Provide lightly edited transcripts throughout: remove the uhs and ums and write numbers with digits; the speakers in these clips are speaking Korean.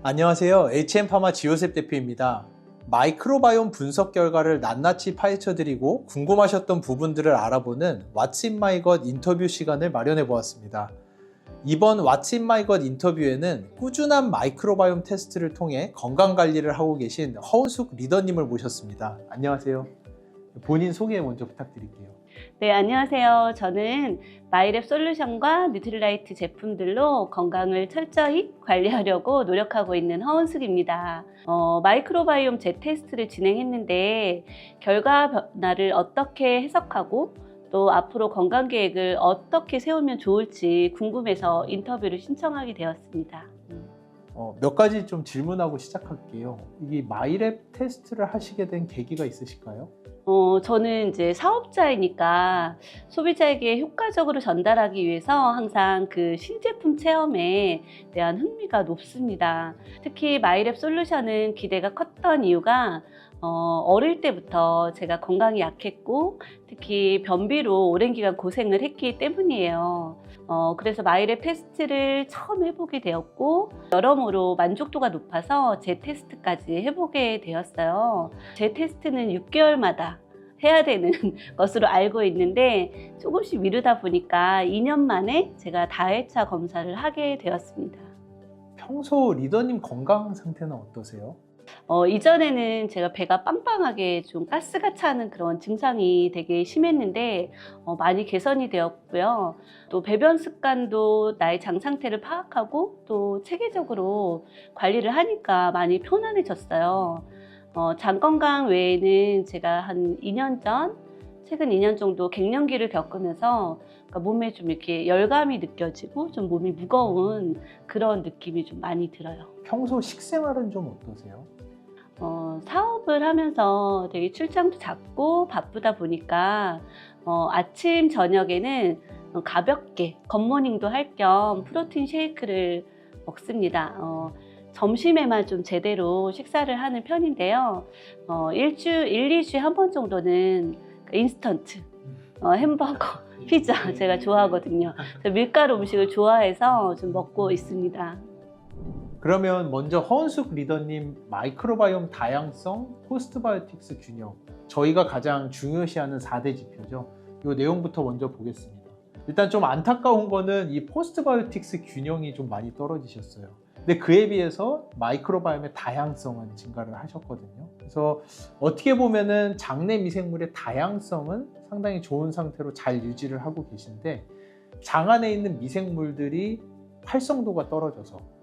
안녕하세요. HM파마 지호셉 대표입니다. 마이크로바이옴 분석 결과를 낱낱이 파헤쳐드리고 궁금하셨던 부분들을 알아보는 What's in my gut 인터뷰 시간을 마련해 보았습니다. 이번 What's in my gut 인터뷰에는 꾸준한 마이크로바이옴 테스트를 통해 건강관리를 하고 계신 허은숙 리더님을 모셨습니다. 안녕하세요. 본인 소개 먼저 부탁드릴게요. 네, 안녕하세요. 저는 마이랩 솔루션과 뉴트리라이트 제품들로 건강을 철저히 관리하려고 노력하고 있는 허은숙입니다. 마이크로바이옴 재테스트를 진행했는데 결과 변화를 어떻게 해석하고 또 앞으로 건강 계획을 어떻게 세우면 좋을지 궁금해서 인터뷰를 신청하게 되었습니다. 몇 가지 좀 질문하고 시작할게요. 이 마이랩 테스트를 하시게 된 계기가 있으실까요? 저는 이제 사업자이니까 소비자에게 효과적으로 전달하기 위해서 항상 그 신제품 체험에 대한 흥미가 높습니다. 특히 마이랩 솔루션은 기대가 컸던 이유가 어릴 때부터 제가 건강이 약했고 특히 변비로 오랜 기간 고생을 했기 때문이에요. 그래서 마이랩 테스트를 처음 해보게 되었고 여러모로 만족도가 높아서 제 테스트까지 해보게 되었어요. 제 테스트는 6개월마다 해야 되는 것으로 알고 있는데 조금씩 미루다 보니까 2년 만에 제가 다회차 검사를 하게 되었습니다. 평소 리더님 건강 상태는 어떠세요? 이전에는 제가 배가 빵빵하게 좀 가스가 차는 그런 증상이 되게 심했는데 많이 개선이 되었고요. 또 배변 습관도 나의 장 상태를 파악하고 또 체계적으로 관리를 하니까 많이 편안해졌어요. 장 건강 외에는 제가 한 2년 전, 최근 2년 정도 갱년기를 겪으면서 그러니까 몸에 좀 이렇게 열감이 느껴지고 좀 몸이 무거운 그런 느낌이 좀 많이 들어요. 평소 식생활은 좀 어떠세요? 사업을 하면서 되게 출장도 잦고 바쁘다 보니까 아침, 저녁에는 가볍게 굿모닝도 할 겸 프로틴 쉐이크를 먹습니다. 점심에만 좀 제대로 식사를 하는 편인데요. 1, 2주에 한 번 정도는 인스턴트, 햄버거, 피자 제가 좋아하거든요. 밀가루 음식을 좋아해서 좀 먹고 있습니다. 그러면 먼저 허은숙 리더님 마이크로바이옴 다양성, 포스트바이오틱스 균형, 저희가 가장 중요시하는 4대 지표죠. 이 내용부터 먼저 보겠습니다. 일단 좀 안타까운 거는 이 포스트바이오틱스 균형이 좀 많이 떨어지셨어요. 근데 그에 비해서 마이크로바이옴의 다양성은 증가를 하셨거든요. 그래서 어떻게 보면은 장내 미생물의 다양성은 상당히 좋은 상태로 잘 유지를 하고 계신데 장 안에 있는 미생물들이 활성도가 떨어져서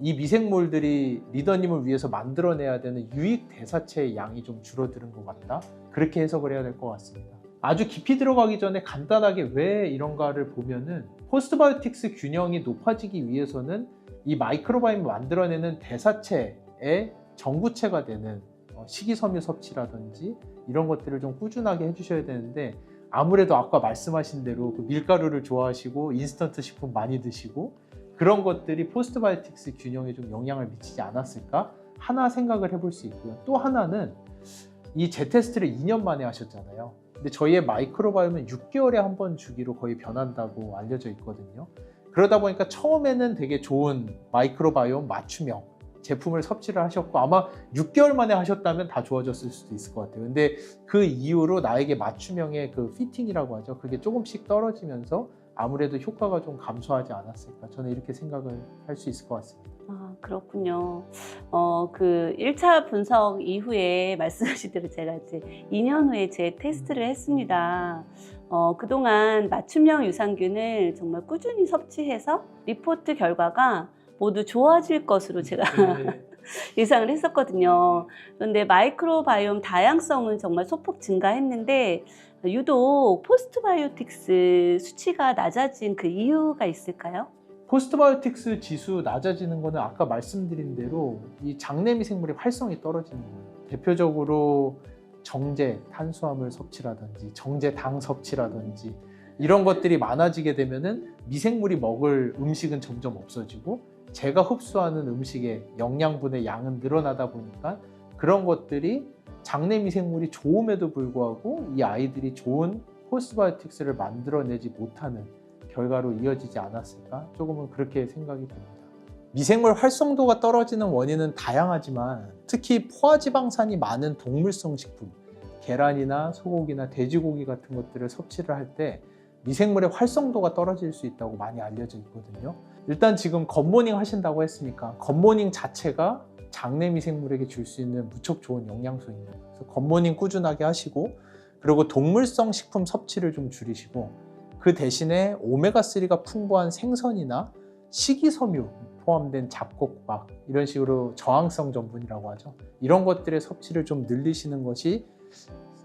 이 미생물들이 리더님을 위해서 만들어내야 되는 유익 대사체의 양이 좀 줄어드는 것 같다. 그렇게 해석을 해야 될 것 같습니다. 아주 깊이 들어가기 전에 간단하게 왜 이런가를 보면은 포스트바이오틱스 균형이 높아지기 위해서는 이 마이크로바이옴이 만들어내는 대사체의 전구체가 되는 식이섬유 섭취라든지 이런 것들을 좀 꾸준하게 해주셔야 되는데 아무래도 아까 말씀하신 대로 그 밀가루를 좋아하시고 인스턴트 식품 많이 드시고 그런 것들이 포스트바이오틱스 균형에 좀 영향을 미치지 않았을까 하나 생각을 해볼 수 있고요. 또 하나는 이 재테스트를 2년 만에 하셨잖아요. 근데 저희의 마이크로바이옴은 6개월에 한 번 주기로 거의 변한다고 알려져 있거든요. 그러다 보니까 처음에는 되게 좋은 마이크로바이옴 맞춤형 제품을 섭취를 하셨고 아마 6개월 만에 하셨다면 다 좋아졌을 수도 있을 것 같아요. 근데 그 이후로 나에게 맞춤형의 그 피팅이라고 하죠. 그게 조금씩 떨어지면서 아무래도 효과가 좀 감소하지 않았을까. 저는 이렇게 생각을 할 수 있을 것 같습니다. 그렇군요. 그 1차 분석 이후에 말씀하신 대로 제가 이제 2년 후에 제 테스트를 했습니다. 그동안 맞춤형 유산균을 정말 꾸준히 섭취해서 리포트 결과가 모두 좋아질 것으로 제가 예상을 했었거든요. 그런데 마이크로바이옴 다양성은 정말 소폭 증가했는데 유독 포스트바이오틱스 수치가 낮아진 그 이유가 있을까요? 포스트바이오틱스 지수 낮아지는 거는 아까 말씀드린 대로 이 장내 미생물의 활성이 떨어지는 거예요. 대표적으로 정제, 탄수화물 섭취라든지 정제당 섭취라든지 이런 것들이 많아지게 되면은 미생물이 먹을 음식은 점점 없어지고 제가 흡수하는 음식의 영양분의 양은 늘어나다 보니까 그런 것들이 장내 미생물이 좋음에도 불구하고 이 아이들이 좋은 포스트바이오틱스를 만들어내지 못하는 결과로 이어지지 않았을까? 조금은 그렇게 생각이 듭니다. 미생물 활성도가 떨어지는 원인은 다양하지만 특히 포화지방산이 많은 동물성 식품, 계란이나 소고기나 돼지고기 같은 것들을 섭취를 할 때 미생물의 활성도가 떨어질 수 있다고 많이 알려져 있거든요. 일단 지금 굿모닝 하신다고 했으니까 굿모닝 자체가 장내 미생물에게 줄 수 있는 무척 좋은 영양소입니다. 그래서 굿모닝 꾸준하게 하시고, 그리고 동물성 식품 섭취를 좀 줄이시고, 그 대신에 오메가3가 풍부한 생선이나 식이섬유 포함된 잡곡밥, 이런 식으로 저항성 전분이라고 하죠. 이런 것들의 섭취를 좀 늘리시는 것이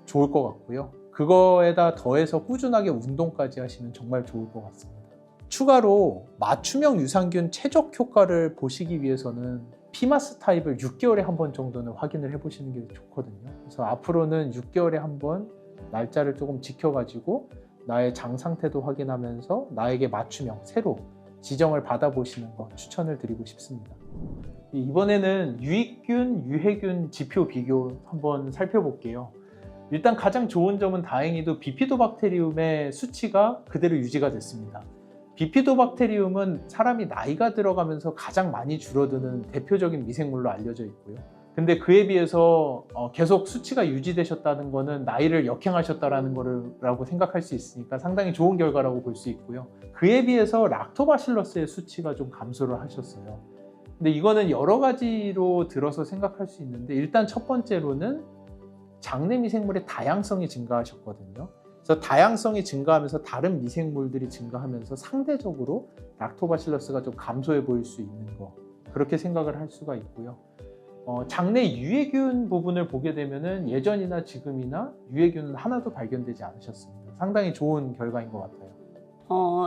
좋을 것 같고요. 그거에다 더해서 꾸준하게 운동까지 하시면 정말 좋을 것 같습니다. 추가로 맞춤형 유산균 최적 효과를 보시기 위해서는 피마스 타입을 6개월에 한 번 정도는 확인을 해보시는 게 좋거든요. 그래서 앞으로는 6개월에 한 번 날짜를 조금 지켜가지고 나의 장 상태도 확인하면서 나에게 맞춤형 새로 지정을 받아보시는 거 추천을 드리고 싶습니다. 이번에는 유익균, 유해균 지표 비교 한번 살펴볼게요. 일단 가장 좋은 점은 다행히도 비피도박테리움의 수치가 그대로 유지가 됐습니다. 비피도박테리움은 사람이 나이가 들어가면서 가장 많이 줄어드는 대표적인 미생물로 알려져 있고요. 근데 그에 비해서 계속 수치가 유지되셨다는 것은 나이를 역행하셨다는 거라고 생각할 수 있으니까 상당히 좋은 결과라고 볼 수 있고요. 그에 비해서 락토바실러스의 수치가 좀 감소를 하셨어요. 근데 이거는 여러 가지로 들어서 생각할 수 있는데, 일단 첫 번째로는 장내 미생물의 다양성이 증가하셨거든요. 그래서 다양성이 증가하면서 다른 미생물들이 증가하면서 상대적으로 락토바실러스가 좀 감소해 보일 수 있는 거, 그렇게 생각을 할 수가 있고요. 장내 유해균 부분을 보게 되면은 예전이나 지금이나 유해균은 하나도 발견되지 않으셨습니다. 상당히 좋은 결과인 것 같아요.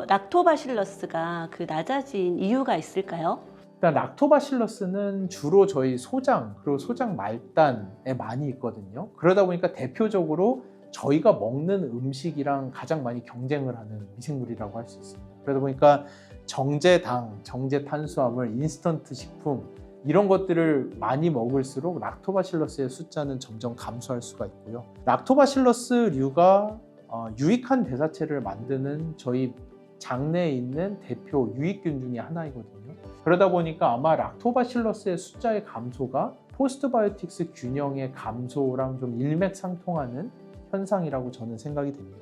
락토바실러스가 낮아진 이유가 있을까요? 일단 락토바실러스는 주로 저희 소장, 그리고 소장 말단에 많이 있거든요. 그러다 보니까 대표적으로 저희가 먹는 음식이랑 가장 많이 경쟁을 하는 미생물이라고 할 수 있습니다. 그러다 보니까 정제당, 정제탄수화물, 인스턴트 식품, 이런 것들을 많이 먹을수록 락토바실러스의 숫자는 점점 감소할 수가 있고요. 락토바실러스류가 유익한 대사체를 만드는 저희 장내에 있는 대표 유익균 중에 하나이거든요. 그러다 보니까 아마 락토바실러스의 숫자의 감소가 포스트바이오틱스 균형의 감소랑 좀 일맥상통하는 현상이라고 저는 생각이 됩니다.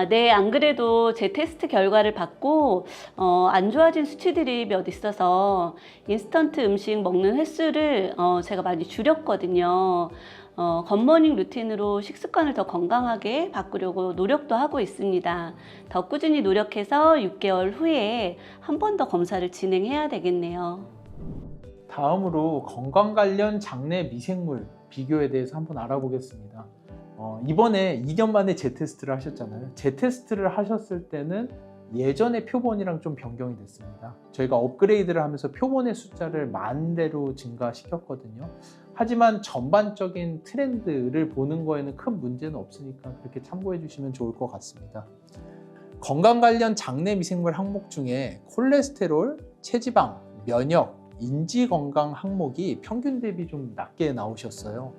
네, 안 그래도 제 테스트 결과를 받고 안 좋아진 수치들이 몇 있어서 인스턴트 음식 먹는 횟수를 제가 많이 줄였거든요. 굿모닝 루틴으로 식습관을 더 건강하게 바꾸려고 노력도 하고 있습니다. 더 꾸준히 노력해서 6개월 후에 한 번 더 검사를 진행해야 되겠네요. 다음으로 건강 관련 장내 미생물 비교에 대해서 한번 알아보겠습니다. 이번에 2년 만에 재테스트를 하셨잖아요. 재테스트를 하셨을 때는 예전의 표본이랑 좀 변경이 됐습니다. 저희가 업그레이드를 하면서 표본의 숫자를 10,000대로 증가시켰거든요. 하지만 전반적인 트렌드를 보는 거에는 큰 문제는 없으니까 그렇게 참고해 주시면 좋을 것 같습니다. 건강 관련 장내 미생물 항목 중에 콜레스테롤, 체지방, 면역, 인지 건강 항목이 평균 대비 좀 낮게 나오셨어요.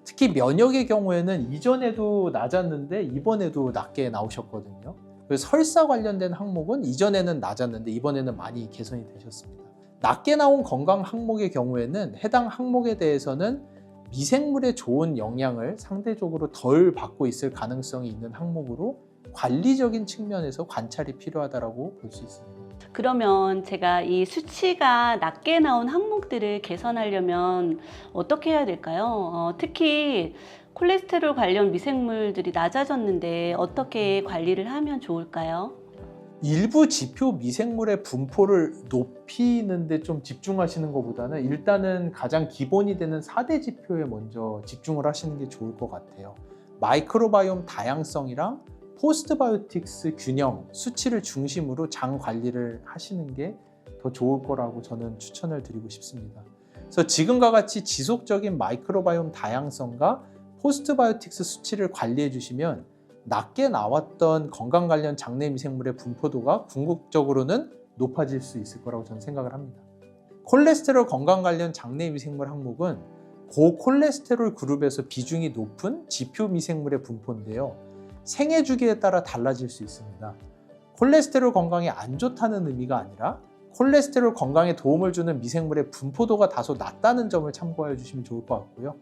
특히 면역의 경우에는 이전에도 낮았는데 이번에도 낮게 나오셨거든요. 그래서 설사 관련된 항목은 이전에는 낮았는데 이번에는 많이 개선이 되셨습니다. 낮게 나온 건강 항목의 경우에는 해당 항목에 대해서는 미생물의 좋은 영향을 상대적으로 덜 받고 있을 가능성이 있는 항목으로 관리적인 측면에서 관찰이 필요하다고 볼 수 있습니다. 그러면 제가 이 수치가 낮게 나온 항목들을 개선하려면 어떻게 해야 될까요? 특히 콜레스테롤 관련 미생물들이 낮아졌는데 어떻게 관리를 하면 좋을까요? 일부 지표 미생물의 분포를 높이는 데 좀 집중하시는 것보다는 일단은 가장 기본이 되는 4대 지표에 먼저 집중을 하시는 게 좋을 것 같아요. 마이크로바이옴 다양성이랑 포스트바이오틱스 균형, 수치를 중심으로 장 관리를 하시는 게 더 좋을 거라고 저는 추천을 드리고 싶습니다. 그래서 지금과 같이 지속적인 마이크로바이옴 다양성과 포스트바이오틱스 수치를 관리해 주시면 낮게 나왔던 건강 관련 장내 미생물의 분포도가 궁극적으로는 높아질 수 있을 거라고 저는 생각을 합니다. 콜레스테롤 건강 관련 장내 미생물 항목은 고콜레스테롤 그룹에서 비중이 높은 지표 미생물의 분포인데요. 생애 주기에 따라 달라질 수 있습니다. 콜레스테롤 건강에 안 좋다는 의미가 아니라 콜레스테롤 건강에 도움을 주는 미생물의 분포도가 다소 낮다는 점을 참고해 주시면 좋을 것 같고요.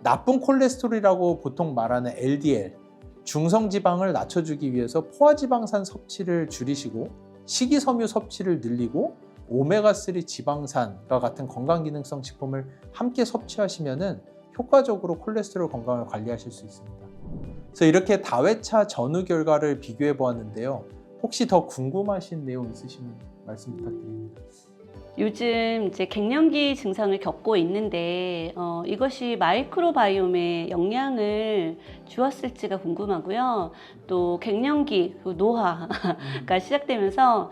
나쁜 콜레스테롤이라고 보통 말하는 LDL, 중성지방을 낮춰주기 위해서 포화지방산 섭취를 줄이시고 식이섬유 섭취를 늘리고 오메가3 지방산과 같은 건강기능성 식품을 함께 섭취하시면 효과적으로 콜레스테롤 건강을 관리하실 수 있습니다. 그래서 이렇게 다회차 전후 결과를 비교해 보았는데요. 혹시 더 궁금하신 내용 있으시면 말씀 부탁드립니다. 요즘 이제 갱년기 증상을 겪고 있는데 이것이 마이크로바이옴에 영향을 주었을지가 궁금하고요. 또 갱년기, 노화가 시작되면서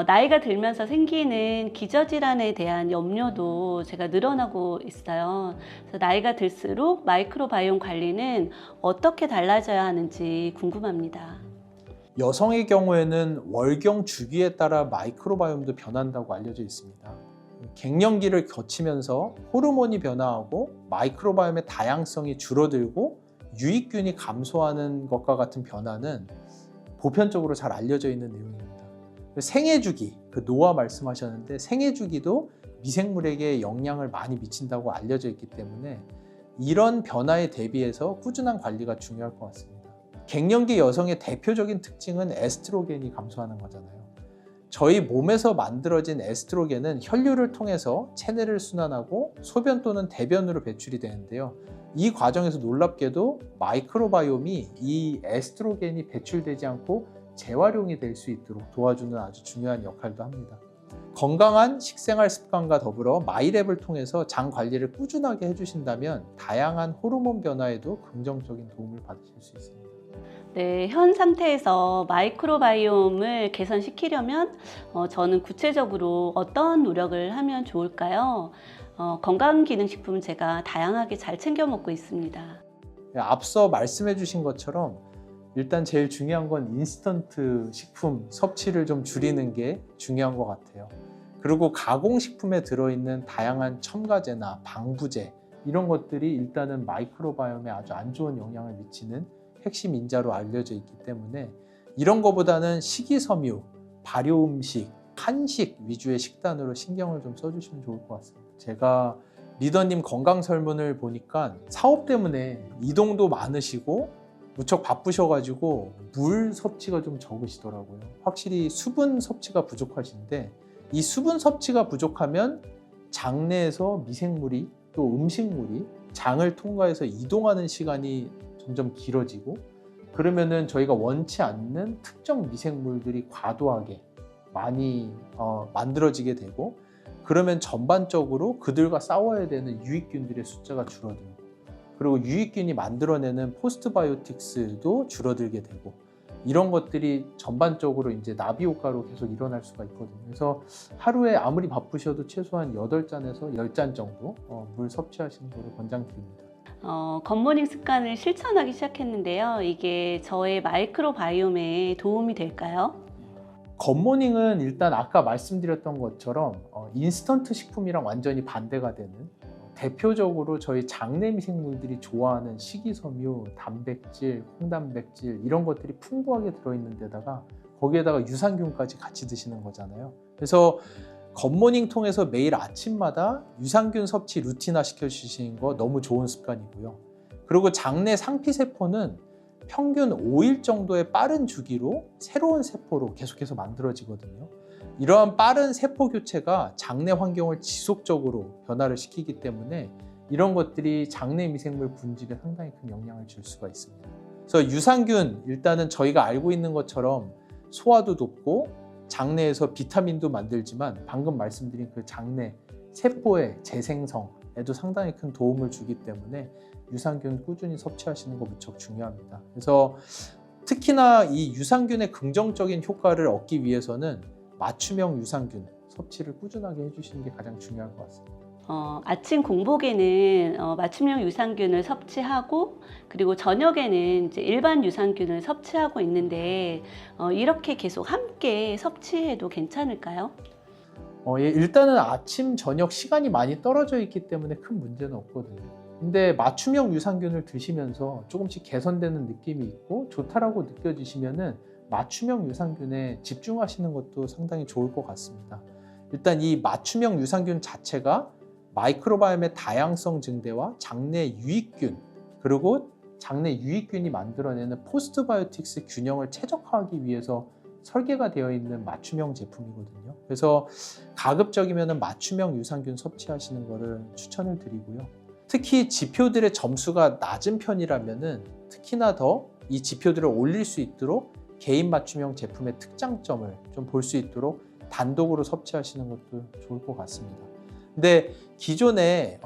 나이가 들면서 생기는 기저질환에 대한 염려도 제가 늘어나고 있어요. 그래서 나이가 들수록 마이크로바이옴 관리는 어떻게 달라져야 하는지 궁금합니다. 여성의 경우에는 월경 주기에 따라 마이크로바이옴도 변한다고 알려져 있습니다. 갱년기를 거치면서 호르몬이 변화하고 마이크로바이옴의 다양성이 줄어들고 유익균이 감소하는 것과 같은 변화는 보편적으로 잘 알려져 있는 내용입니다. 생애주기, 노화 말씀하셨는데 생애주기도 미생물에게 영향을 많이 미친다고 알려져 있기 때문에 이런 변화에 대비해서 꾸준한 관리가 중요할 것 같습니다. 갱년기 여성의 대표적인 특징은 에스트로겐이 감소하는 거잖아요. 저희 몸에서 만들어진 에스트로겐은 혈류를 통해서 체내를 순환하고 소변 또는 대변으로 배출이 되는데요. 이 과정에서 놀랍게도 마이크로바이옴이 이 에스트로겐이 배출되지 않고 재활용이 될 수 있도록 도와주는 아주 중요한 역할도 합니다. 건강한 식생활 습관과 더불어 마이랩을 통해서 장 관리를 꾸준하게 해주신다면 다양한 호르몬 변화에도 긍정적인 도움을 받으실 수 있습니다. 네, 현 상태에서 마이크로바이옴을 개선시키려면 저는 구체적으로 어떤 노력을 하면 좋을까요? 건강기능식품은 제가 다양하게 잘 챙겨 먹고 있습니다. 앞서 말씀해 주신 것처럼 일단 제일 중요한 건 인스턴트 식품 섭취를 좀 줄이는 게 중요한 것 같아요. 그리고 가공식품에 들어있는 다양한 첨가제나 방부제 이런 것들이 일단은 마이크로바이옴에 아주 안 좋은 영향을 미치는 핵심 인자로 알려져 있기 때문에 이런 거보다는 식이섬유, 발효음식, 한식 위주의 식단으로 신경을 좀 써주시면 좋을 것 같습니다. 제가 리더님 건강 설문을 보니까 사업 때문에 이동도 많으시고 무척 바쁘셔가지고 물 섭취가 좀 적으시더라고요. 확실히 수분 섭취가 부족하신데 이 수분 섭취가 부족하면 장내에서 미생물이 또 음식물이 장을 통과해서 이동하는 시간이 점점 길어지고 그러면은 저희가 원치 않는 특정 미생물들이 과도하게 많이 만들어지게 되고 그러면 전반적으로 그들과 싸워야 되는 유익균들의 숫자가 줄어들고 그리고 유익균이 만들어내는 포스트바이오틱스도 줄어들게 되고 이런 것들이 전반적으로 이제 나비 효과로 계속 일어날 수가 있거든요. 그래서 하루에 아무리 바쁘셔도 최소한 8잔에서 10잔 정도 물 섭취하시는 것을 권장드립니다. 굿모닝 습관을 실천하기 시작했는데요. 이게 저의 마이크로바이옴에 도움이 될까요? 굿모닝은 일단 아까 말씀드렸던 것처럼 인스턴트 식품이랑 완전히 반대가 되는 대표적으로 저희 장내 미생물들이 좋아하는 식이섬유, 단백질, 홍단백질 이런 것들이 풍부하게 들어있는 데다가 거기에다가 유산균까지 같이 드시는 거잖아요. 그래서 굿모닝 통해서 매일 아침마다 유산균 섭취 루틴화 시켜주시는 거 너무 좋은 습관이고요. 그리고 장내 상피세포는 평균 5일 정도의 빠른 주기로 새로운 세포로 계속해서 만들어지거든요. 이러한 빠른 세포 교체가 장내 환경을 지속적으로 변화를 시키기 때문에 이런 것들이 장내 미생물 분집에 상당히 큰 영향을 줄 수가 있습니다. 그래서 유산균 일단은 저희가 알고 있는 것처럼 소화도 돕고 장내에서 비타민도 만들지만 방금 말씀드린 그 장내 세포의 재생성에도 상당히 큰 도움을 주기 때문에 유산균 꾸준히 섭취하시는 거 무척 중요합니다. 그래서 특히나 이 유산균의 긍정적인 효과를 얻기 위해서는 맞춤형 유산균 섭취를 꾸준하게 해주시는 게 가장 중요할 것 같습니다. 아침 공복에는 맞춤형 유산균을 섭취하고 그리고 저녁에는 이제 일반 유산균을 섭취하고 있는데 이렇게 계속 함께 섭취해도 괜찮을까요? 예, 일단은 아침, 저녁 시간이 많이 떨어져 있기 때문에 큰 문제는 없거든요. 근데 맞춤형 유산균을 드시면서 조금씩 개선되는 느낌이 있고 좋다라고 느껴지시면은 맞춤형 유산균에 집중하시는 것도 상당히 좋을 것 같습니다. 일단 이 맞춤형 유산균 자체가 마이크로바이옴의 다양성 증대와 장내 유익균, 그리고 장내 유익균이 만들어내는 포스트바이오틱스 균형을 최적화하기 위해서 설계가 되어 있는 맞춤형 제품이거든요. 그래서 가급적이면 맞춤형 유산균 섭취하시는 것을 추천을 드리고요. 특히 지표들의 점수가 낮은 편이라면 특히나 더 이 지표들을 올릴 수 있도록 개인 맞춤형 제품의 특장점을 좀 볼 수 있도록 단독으로 섭취하시는 것도 좋을 것 같습니다. 근데 기존에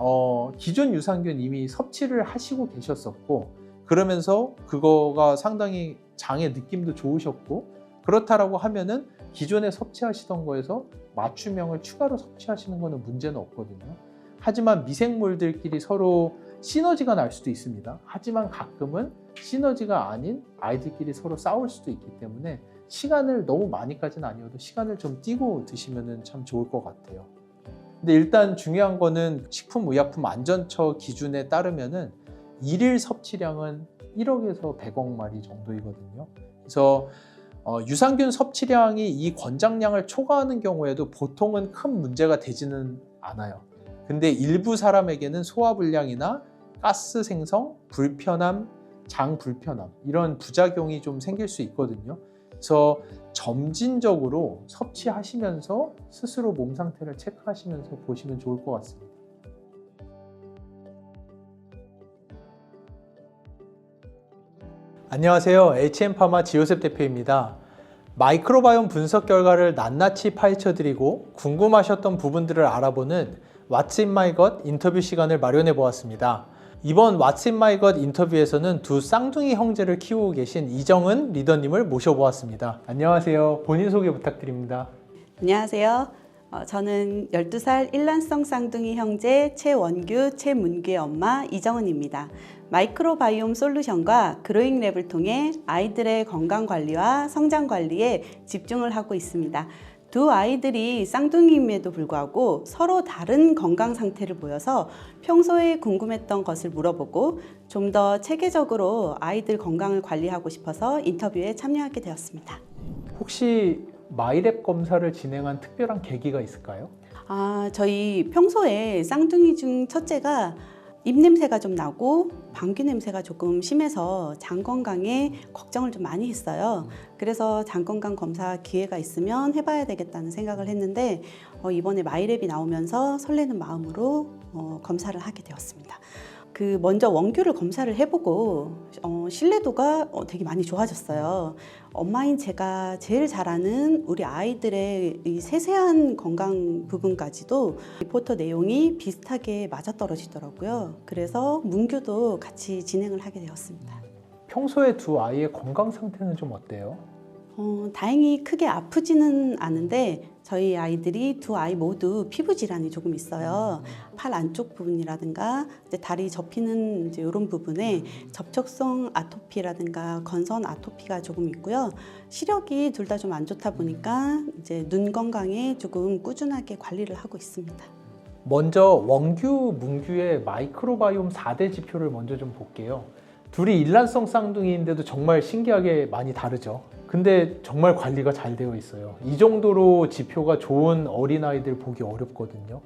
기존 유산균 이미 섭취를 하시고 계셨었고, 그러면서 그거가 상당히 장의 느낌도 좋으셨고, 그렇다라고 하면은 기존에 섭취하시던 거에서 맞춤형을 추가로 섭취하시는 거는 문제는 없거든요. 하지만 미생물들끼리 서로 시너지가 날 수도 있습니다. 하지만 가끔은 시너지가 아닌 아이들끼리 서로 싸울 수도 있기 때문에 시간을 너무 많이까지는 아니어도 시간을 좀 띄고 드시면 참 좋을 것 같아요. 근데 일단 중요한 거는 식품의약품안전처 기준에 따르면은 일일 섭취량은 1억에서 100억 마리 정도이거든요. 그래서 유산균 섭취량이 이 권장량을 초과하는 경우에도 보통은 큰 문제가 되지는 않아요. 근데 일부 사람에게는 소화불량이나 가스 생성, 불편함, 장 불편함 이런 부작용이 좀 생길 수 있거든요. 그래서 점진적으로 섭취하시면서 스스로 몸 상태를 체크하시면서 보시면 좋을 것 같습니다. 안녕하세요. HM파마 지효셉 대표입니다. 마이크로바이옴 분석 결과를 낱낱이 파헤쳐드리고 궁금하셨던 부분들을 알아보는 What's in my gut 인터뷰 시간을 마련해 보았습니다. 이번 What's in my gut 인터뷰에서는 두 쌍둥이 형제를 키우고 계신 이정은 리더님을 모셔보았습니다. 안녕하세요. 본인 소개 부탁드립니다. 안녕하세요. 저는 12살 일란성 쌍둥이 형제 최원규, 최문규의 엄마 이정은입니다. 마이크로바이옴 솔루션과 그로잉랩을 통해 아이들의 건강관리와 성장관리에 집중을 하고 있습니다. 두 아이들이 쌍둥이임에도 불구하고 서로 다른 건강 상태를 보여서 평소에 궁금했던 것을 물어보고 좀 더 체계적으로 아이들 건강을 관리하고 싶어서 인터뷰에 참여하게 되었습니다. 혹시 마이랩 검사를 진행한 특별한 계기가 있을까요? 저희 평소에 쌍둥이 중 첫째가 입냄새가 좀 나고 방귀 냄새가 조금 심해서 장 건강에 걱정을 좀 많이 했어요. 그래서 장 건강 검사 기회가 있으면 해봐야 되겠다는 생각을 했는데 이번에 마이랩이 나오면서 설레는 마음으로 검사를 하게 되었습니다. 먼저 원규를 검사를 해보고 신뢰도가 되게 많이 좋아졌어요. 엄마인 제가 제일 잘 아는 우리 아이들의 이 세세한 건강 부분까지도 리포터 내용이 비슷하게 맞아떨어지더라고요. 그래서 문규도 같이 진행을 하게 되었습니다. 평소에 두 아이의 건강 상태는 좀 어때요? 다행히 크게 아프지는 않은데 저희 아이들이 두 아이 모두 피부 질환이 조금 있어요. 팔 안쪽 부분이라든가 다리 접히는 이런 부분에 접촉성 아토피라든가 건선 아토피가 조금 있고요. 시력이 둘 다 좀 안 좋다 보니까 이제 눈 건강에 조금 꾸준하게 관리를 하고 있습니다. 먼저 원규, 문규의 마이크로바이옴 4대 지표를 먼저 좀 볼게요. 둘이 일란성 쌍둥이인데도 정말 신기하게 많이 다르죠. 근데 정말 관리가 잘 되어 있어요. 이 정도로 지표가 좋은 어린아이들 보기 어렵거든요.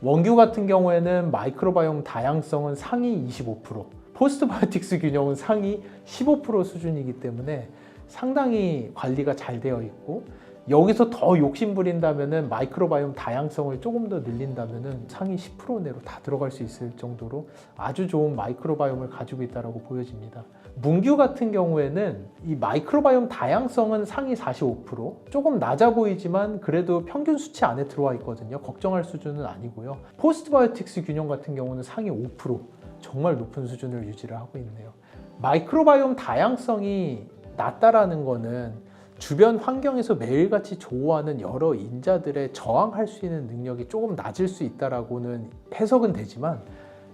원규 같은 경우에는 마이크로바이옴 다양성은 상위 25%, 포스트바이오틱스 균형은 상위 15% 수준이기 때문에 상당히 관리가 잘 되어 있고, 여기서 더 욕심 부린다면은 마이크로바이옴 다양성을 조금 더 늘린다면은 상위 10% 내로 다 들어갈 수 있을 정도로 아주 좋은 마이크로바이옴을 가지고 있다고 보여집니다. 문규 같은 경우에는 이 마이크로바이옴 다양성은 상위 45%, 조금 낮아 보이지만 그래도 평균 수치 안에 들어와 있거든요. 걱정할 수준은 아니고요. 포스트바이오틱스 균형 같은 경우는 상위 5%, 정말 높은 수준을 유지를 하고 있네요. 마이크로바이옴 다양성이 낮다라는 거는 주변 환경에서 매일같이 조우하는 여러 인자들에 저항할 수 있는 능력이 조금 낮을 수 있다라고는 해석은 되지만,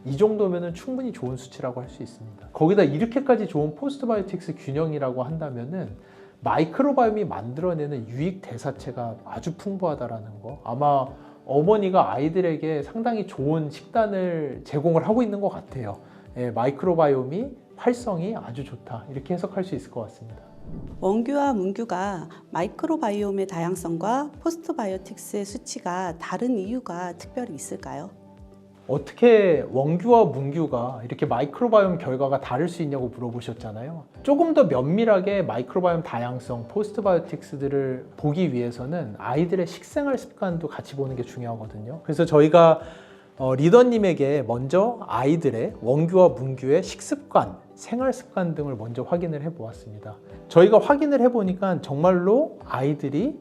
이 정도면 충분히 좋은 수치라고 할 수 있습니다. 거기다 이렇게까지 좋은 포스트바이오틱스 균형이라고 한다면은 마이크로바이옴이 만들어내는 유익 대사체가 아주 풍부하다라는 거, 아마 어머니가 아이들에게 상당히 좋은 식단을 제공을 하고 있는 것 같아요. 마이크로바이옴이 활성이 아주 좋다, 이렇게 해석할 수 있을 것 같습니다. 원규와 문규가 마이크로바이옴의 다양성과 포스트바이오틱스의 수치가 다른 이유가 특별히 있을까요? 어떻게 원규와 문규가 이렇게 마이크로바이옴 결과가 다를 수 있냐고 물어보셨잖아요. 조금 더 면밀하게 마이크로바이옴 다양성, 포스트바이오틱스들을 보기 위해서는 아이들의 식생활 습관도 같이 보는 게 중요하거든요. 그래서 저희가 리더님에게 먼저 아이들의 원규와 문규의 식습관, 생활 습관 등을 먼저 확인을 해 보았습니다. 저희가 확인을 해 보니까 정말로 아이들이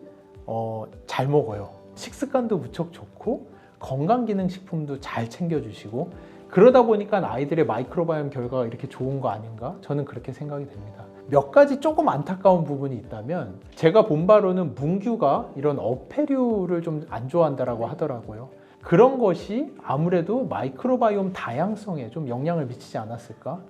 잘 먹어요. 식습관도 무척 좋고 건강기능식품도 잘 챙겨주시고, 그러다 보니까 아이들의 마이크로바이옴 결과가 이렇게 좋은 거 아닌가? 저는 그렇게 생각이 됩니다. 몇 가지 조금 안타까운 부분이 있다면, 제가 본 바로는 문규가 이런 어패류를 좀 안 좋아한다라고 하더라고요. 그런 것이 아무래도 마이크로바이옴 다양성에 좀 영향을 미치지 않았을까?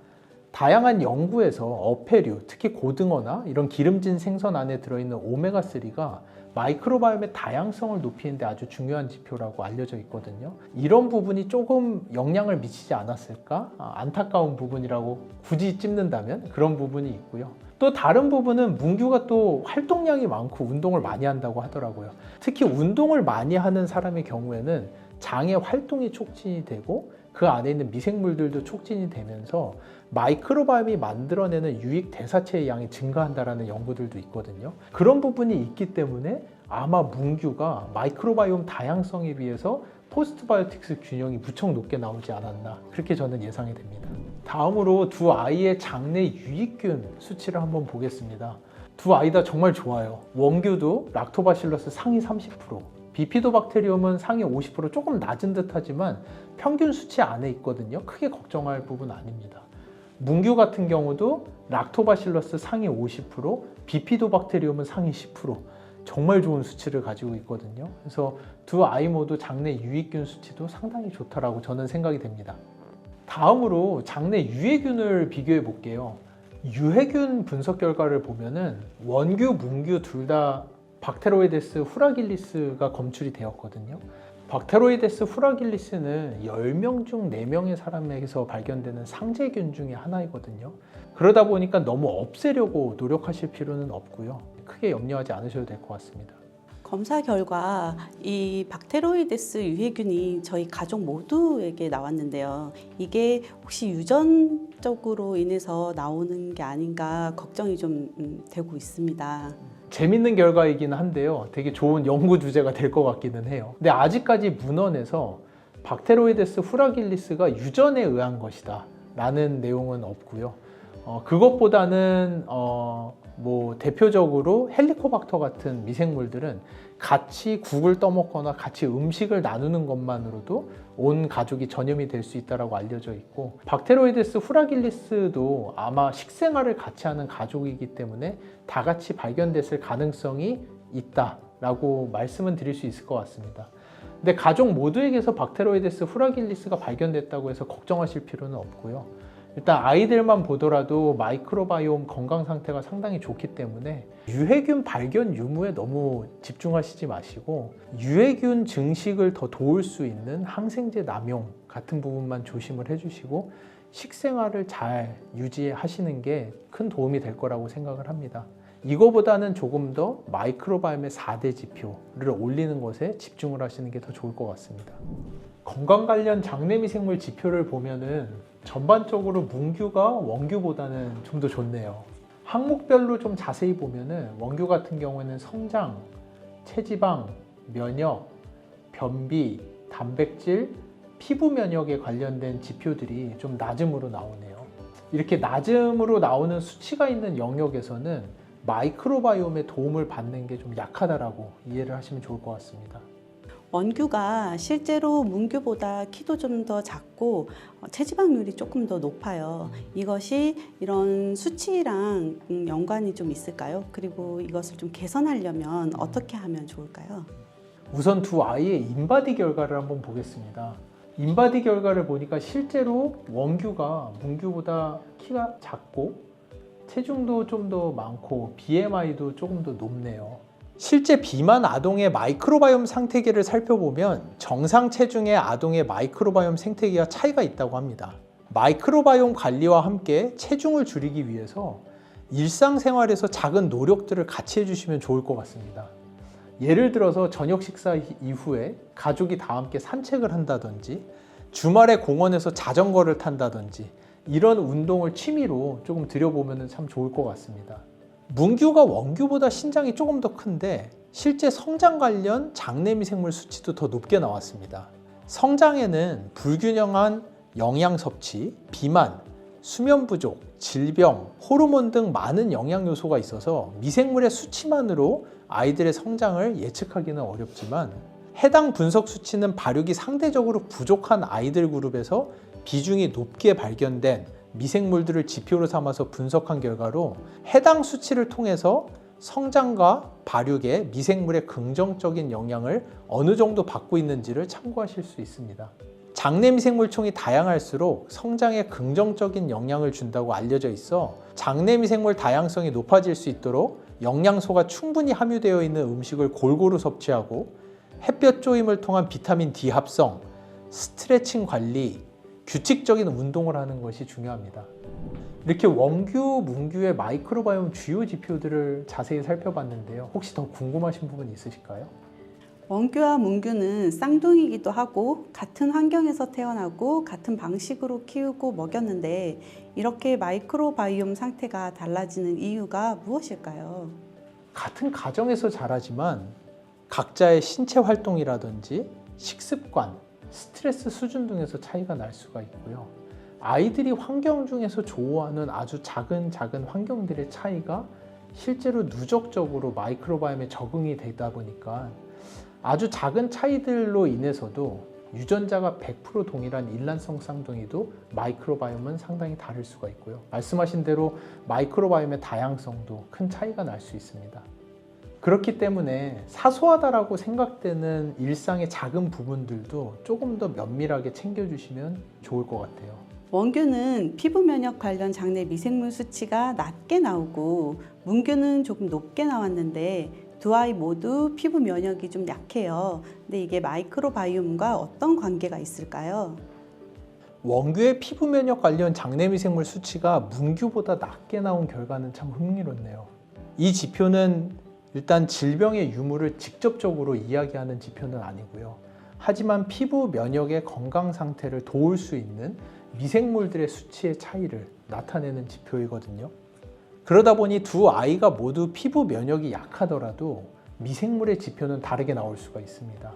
다양한 연구에서 어패류, 특히 고등어나 이런 기름진 생선 안에 들어있는 오메가3가 마이크로바이옴의 다양성을 높이는 데 아주 중요한 지표라고 알려져 있거든요. 이런 부분이 조금 영향을 미치지 않았을까? 안타까운 부분이라고 굳이 찝는다면 그런 부분이 있고요. 또 다른 부분은 문규가 또 활동량이 많고 운동을 많이 한다고 하더라고요. 특히 운동을 많이 하는 사람의 경우에는 장의 활동이 촉진이 되고 그 안에 있는 미생물들도 촉진이 되면서 마이크로바이옴이 만들어내는 유익 대사체의 양이 증가한다는 연구들도 있거든요. 그런 부분이 있기 때문에 아마 문규가 마이크로바이옴 다양성에 비해서 포스트바이오틱스 균형이 무척 높게 나오지 않았나, 그렇게 저는 예상이 됩니다. 다음으로 두 아이의 장내 유익균 수치를 한번 보겠습니다. 두 아이 다 정말 좋아요. 원규도 락토바실러스 상위 30%, 비피도박테리움은 상위 50%, 조금 낮은 듯 하지만 평균 수치 안에 있거든요. 크게 걱정할 부분 아닙니다. 문규 같은 경우도 락토바실러스 상위 50%, 비피도박테리움은 상위 10%, 정말 좋은 수치를 가지고 있거든요. 그래서 두 아이 모두 장내 유익균 수치도 상당히 좋다라고 저는 생각이 됩니다. 다음으로 장내 유해균을 비교해 볼게요. 유해균 분석 결과를 보면은 원규, 문규 둘 다 박테로이데스 후라길리스가 검출이 되었거든요. 박테로이데스 후라길리스는 10명 중 4명의 사람에게서 발견되는 상재균 중에 하나이거든요. 그러다 보니까 너무 없애려고 노력하실 필요는 없고요. 크게 염려하지 않으셔도 될 것 같습니다. 검사 결과 이 박테로이데스 유해균이 저희 가족 모두에게 나왔는데요. 이게 혹시 유전적으로 인해서 나오는 게 아닌가 걱정이 좀 되고 있습니다. 재밌는 결과이긴 한데요. 되게 좋은 연구 주제가 될 것 같기는 해요. 근데 아직까지 문헌에서 박테로이데스 후라길리스가 유전에 의한 것이다 라는 내용은 없고요. 그것보다는 뭐 대표적으로 헬리코박터 같은 미생물들은 같이 국을 떠먹거나 같이 음식을 나누는 것만으로도 온 가족이 전염이 될 수 있다고 알려져 있고, 박테로이데스 후라길리스도 아마 식생활을 같이 하는 가족이기 때문에 다 같이 발견됐을 가능성이 있다라고 말씀은 드릴 수 있을 것 같습니다. 근데 가족 모두에게서 박테로이데스 후라길리스가 발견됐다고 해서 걱정하실 필요는 없고요. 일단 아이들만 보더라도 마이크로바이옴 건강 상태가 상당히 좋기 때문에 유해균 발견 유무에 너무 집중하시지 마시고, 유해균 증식을 더 도울 수 있는 항생제 남용 같은 부분만 조심을 해주시고 식생활을 잘 유지하시는 게 큰 도움이 될 거라고 생각을 합니다. 이거보다는 조금 더 마이크로바이옴의 4대 지표를 올리는 것에 집중을 하시는 게 더 좋을 것 같습니다. 건강 관련 장내 미생물 지표를 보면은 전반적으로 문규가 원규보다는 좀 더 좋네요. 항목별로 좀 자세히 보면은 원규 같은 경우에는 성장, 체지방, 면역, 변비, 단백질, 피부 면역에 관련된 지표들이 좀 낮음으로 나오네요. 이렇게 낮음으로 나오는 수치가 있는 영역에서는 마이크로바이옴의 도움을 받는 게 좀 약하다라고 이해를 하시면 좋을 것 같습니다. 원규가 실제로 문규보다 키도 좀 더 작고 체지방률이 조금 더 높아요. 이것이 이런 수치랑 연관이 좀 있을까요? 그리고 이것을 좀 개선하려면 어떻게 하면 좋을까요? 우선 두 아이의 인바디 결과를 한번 보겠습니다. 인바디 결과를 보니까 실제로 원규가 문규보다 키가 작고 체중도 좀 더 많고 BMI도 조금 더 높네요. 실제 비만 아동의 마이크로바이옴 생태계를 살펴보면 정상 체중의 아동의 마이크로바이옴 생태계와 차이가 있다고 합니다. 마이크로바이옴 관리와 함께 체중을 줄이기 위해서 일상생활에서 작은 노력들을 같이 해주시면 좋을 것 같습니다. 예를 들어서 저녁 식사 이후에 가족이 다 함께 산책을 한다든지 주말에 공원에서 자전거를 탄다든지 이런 운동을 취미로 조금 들여보면 참 좋을 것 같습니다. 문규가 원규보다 신장이 조금 더 큰데 실제 성장 관련 장내 미생물 수치도 더 높게 나왔습니다. 성장에는 불균형한 영양 섭취, 비만, 수면 부족, 질병, 호르몬 등 많은 영양 요소가 있어서 미생물의 수치만으로 아이들의 성장을 예측하기는 어렵지만 해당 분석 수치는 발육이 상대적으로 부족한 아이들 그룹에서 비중이 높게 발견된 미생물들을 지표로 삼아서 분석한 결과로 해당 수치를 통해서 성장과 발육에 미생물의 긍정적인 영향을 어느 정도 받고 있는지를 참고하실 수 있습니다. 장내 미생물총이 다양할수록 성장에 긍정적인 영향을 준다고 알려져 있어 장내 미생물 다양성이 높아질 수 있도록 영양소가 충분히 함유되어 있는 음식을 골고루 섭취하고 햇볕 조임을 통한 비타민 D 합성, 스트레칭 관리, 규칙적인 운동을 하는 것이 중요합니다. 이렇게 원규, 문규의 마이크로바이옴 주요 지표들을 자세히 살펴봤는데요. 혹시 더 궁금하신 부분 있으실까요? 원규와 문규는 쌍둥이기도 하고 같은 환경에서 태어나고 같은 방식으로 키우고 먹였는데 이렇게 마이크로바이옴 상태가 달라지는 이유가 무엇일까요? 같은 가정에서 자라지만 각자의 신체 활동이라든지 식습관, 스트레스 수준 등에서 차이가 날 수가 있고요. 아이들이 환경 중에서 좋아하는 아주 작은 환경들의 차이가 실제로 누적적으로 마이크로바이옴에 적응이 되다 보니까 아주 작은 차이들로 인해서도 유전자가 100% 동일한 일란성 쌍둥이도 마이크로바이옴은 상당히 다를 수가 있고요. 말씀하신 대로 마이크로바이옴의 다양성도 큰 차이가 날 수 있습니다. 그렇기 때문에 사소하다라고 생각되는 일상의 작은 부분들도 조금 더 면밀하게 챙겨주시면 좋을 것 같아요. 원규는 피부 면역 관련 장내 미생물 수치가 낮게 나오고 문규는 조금 높게 나왔는데 두 아이 모두 피부 면역이 좀 약해요. 근데 이게 마이크로바이옴과 어떤 관계가 있을까요? 원규의 피부 면역 관련 장내 미생물 수치가 문규보다 낮게 나온 결과는 참 흥미롭네요. 이 지표는 일단 질병의 유무를 직접적으로 이야기하는 지표는 아니고요. 하지만 피부 면역의 건강 상태를 도울 수 있는 미생물들의 수치의 차이를 나타내는 지표이거든요. 그러다 보니 두 아이가 모두 피부 면역이 약하더라도 미생물의 지표는 다르게 나올 수가 있습니다.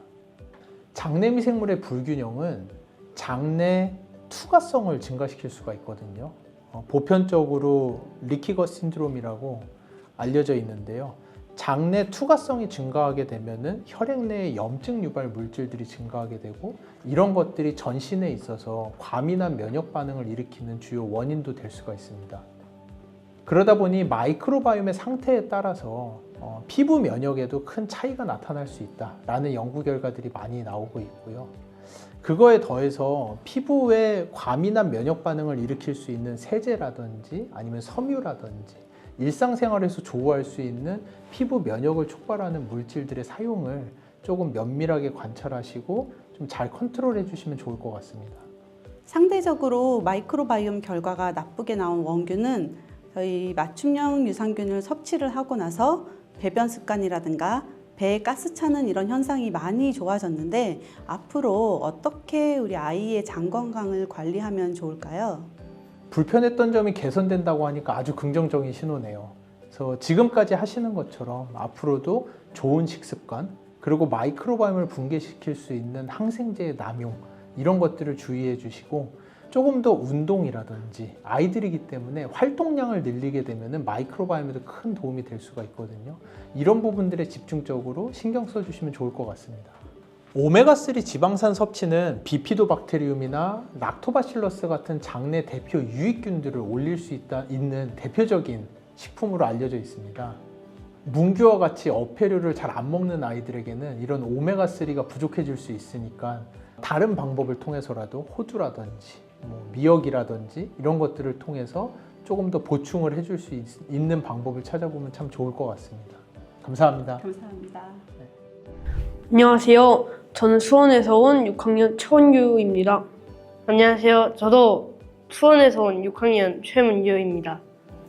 장내 미생물의 불균형은 장내 투과성을 증가시킬 수가 있거든요. 보편적으로 리키거 신드롬이라고 알려져 있는데요. 장내 투과성이 증가하게 되면은 혈액 내에 염증 유발 물질들이 증가하게 되고 이런 것들이 전신에 있어서 과민한 면역 반응을 일으키는 주요 원인도 될 수가 있습니다. 그러다 보니 마이크로바이옴의 상태에 따라서 피부 면역에도 큰 차이가 나타날 수 있다라는 연구 결과들이 많이 나오고 있고요. 그거에 더해서 피부에 과민한 면역 반응을 일으킬 수 있는 세제라든지 아니면 섬유라든지 일상생활에서 조우할 수 있는 피부 면역을 촉발하는 물질들의 사용을 조금 면밀하게 관찰하시고 좀 잘 컨트롤해 주시면 좋을 것 같습니다. 상대적으로 마이크로바이옴 결과가 나쁘게 나온 원규는 저희 맞춤형 유산균을 섭취를 하고 나서 배변 습관이라든가 배에 가스 차는 이런 현상이 많이 좋아졌는데 앞으로 어떻게 우리 아이의 장 건강을 관리하면 좋을까요? 불편했던 점이 개선된다고 하니까 아주 긍정적인 신호네요. 그래서 지금까지 하시는 것처럼 앞으로도 좋은 식습관 그리고 마이크로바이옴을 붕괴시킬 수 있는 항생제의 남용 이런 것들을 주의해 주시고 조금 더 운동이라든지 아이들이기 때문에 활동량을 늘리게 되면 마이크로바이옴에도 큰 도움이 될 수가 있거든요. 이런 부분들에 집중적으로 신경 써주시면 좋을 것 같습니다. 오메가3 지방산 섭취는 비피도박테리움이나 락토바실러스 같은 장내 대표 유익균들을 올릴 수 있는 대표적인 식품으로 알려져 있습니다. 문규와 같이 어패류를 잘 안 먹는 아이들에게는 이런 오메가3가 부족해질 수 있으니까 다른 방법을 통해서라도 호두라든지 미역이라든지 이런 것들을 통해서 조금 더 보충을 해줄 수 있는 방법을 찾아보면 참 좋을 것 같습니다. 감사합니다. 감사합니다. 안녕하세요. 저는 수원에서 온 6학년 최원규입니다. 안녕하세요. 저도 수원에서 온 6학년 최문규입니다.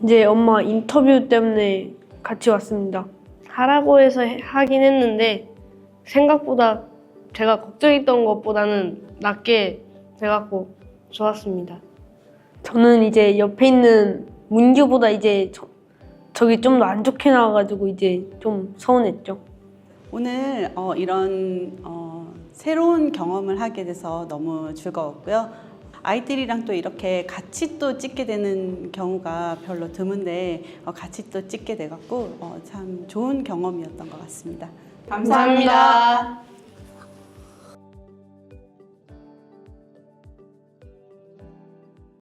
이제 엄마 인터뷰 때문에 같이 왔습니다. 하라고 해서 하긴 했는데 생각보다 제가 걱정했던 것보다는 낮게 돼갖고 좋았습니다. 저는 이제 옆에 있는 문규보다 이제 저기 좀 더 안 좋게 나와가지고 이제 좀 서운했죠. 오늘 이런 새로운 경험을 하게 돼서 너무 즐거웠고요. 아이들이랑 또 이렇게 같이 또 찍게 되는 경우가 별로 드문데 같이 또 찍게 돼갖고 참 좋은 경험이었던 것 같습니다. 감사합니다.